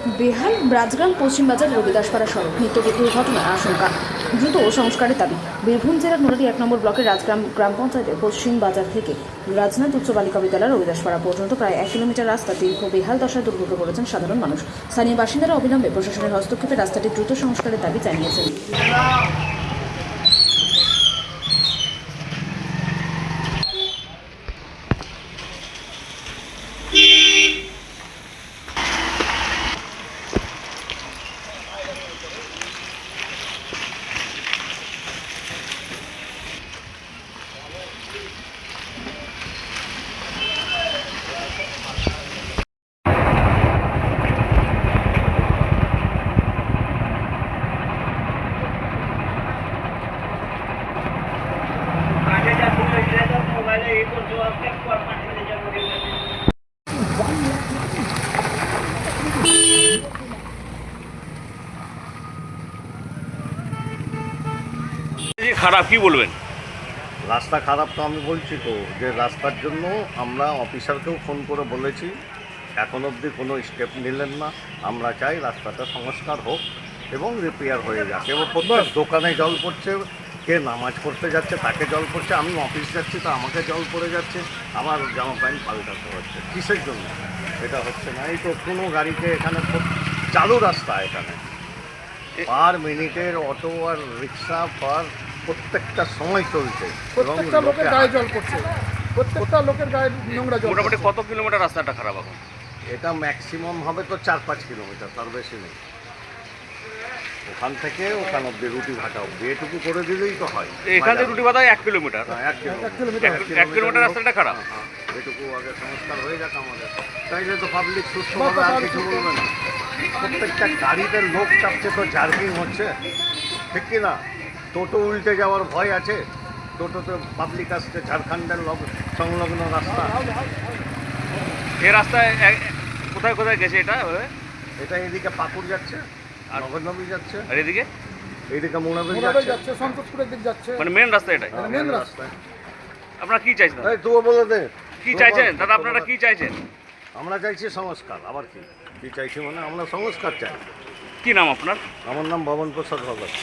বেহাল রাজগ্রাম পশ্চিম বাজার রবিদাসপাড়া সড়ক নিত্য দুর্ঘটনার আশঙ্কা, দ্রুত সংস্কারের দাবি। বীরভূম জেলার নোরারি 1 নম্বর ব্লকের রাজগ্রাম গ্রাম পঞ্চায়েতের পশ্চিম বাজার থেকে রাজনাথ উচ্চ বালিকা বিদ্যালয় রবিদাসপাড়া পর্যন্ত প্রায় 1 কিলোমিটার রাস্তা দীর্ঘ বেহাল দশায় দুর্ভোগে পড়েছেন সাধারণ মানুষ। স্থানীয় বাসিন্দারা অবিলম্বে প্রশাসনের হস্তক্ষেপে রাস্তাটি দ্রুত সংস্কারের দাবি জানিয়েছেন। খারাপ কি বলবেন? রাস্তা খারাপ তো আমি বলছি তো, যে রাস্তার জন্য আমরা অফিসারকেও ফোন করে বলেছি, এখন অবধি কোনো স্টেপ নিলেন না। আমরা চাই রাস্তাটা সংস্কার হোক এবং রিপেয়ার হয়ে যাক। এবং প্রত্যেক দোকানে জল পড়ছে, কে নামাজ পড়তে যাচ্ছে তাকে জল পড়ছে, আমি অফিস যাচ্ছি তো আমাকে জল পড়ে যাচ্ছে, আমার জামা প্যান্ট পাল্টাতে হচ্ছে। কিসের জন্য এটা হচ্ছে না? এই তো কোনো গাড়িকে এখানে চালু রাস্তা, এখানে পার মিনিটের অটো আর রিক্সা প্রত্যেকটা সময় চলছে, প্রত্যেকটা লোকের গায়ে জল পড়ছে, প্রত্যেকটা লোকের গায়ে নোংরা জল। মোটামুটি কত কিলোমিটার রাস্তাটা খারাপ এখন? এটা ম্যাক্সিমাম হবে তো 4-5 কিলোমিটার, তার বেশি নেই। ওখান থেকে ওখান অব্দি রুটি ভাটা অব্দি এটুকু করে দিলেই তো হয়। এখান থেকে রুটি ভাটা 1 কিলোমিটার। 1 কিলোমিটার 1 কিলোমিটার রাস্তাটা খারাপ। এটুকু আগে সংস্কার হয়ে যাক আমাদের, তাইলে তো পাবলিক সুস্থ হবে, আর কিছু বলবে না। প্রত্যেকটা গাড়িতে লোক চাপছে তো জার্কিং হচ্ছে, ঠিক কি না? টোটো উল্টে যাওয়ার ভয় আছে, টোটোতে পাবলিক আসছে, ঝাড়খণ্ডের সংলগ্ন রাস্তা। এই রাস্তায় কোথায় কোথায় গেছে এটা? এটা এদিকে পাকুড় যাচ্ছে, আর নগরনবী যাচ্ছে, আর এদিকে এইদিকে মোনাবেল মোনাবেল যাচ্ছে, যাচ্ছে, সন্তোষপুরের দিক যাচ্ছে, মানে মেন রাস্তা এটাই। মেন রাস্তায়। আপনারা কি চাইছেন? এই তুইও বলে দে কি চাইছেন দাদা, আপনারা কি চাইছেন? আমরা চাইছি সংস্কার। আবার কি চাইছি মানে আমরা সংস্কার চাই। কি নাম আপনার? আমার নাম ভবন প্রসাদ ভগত।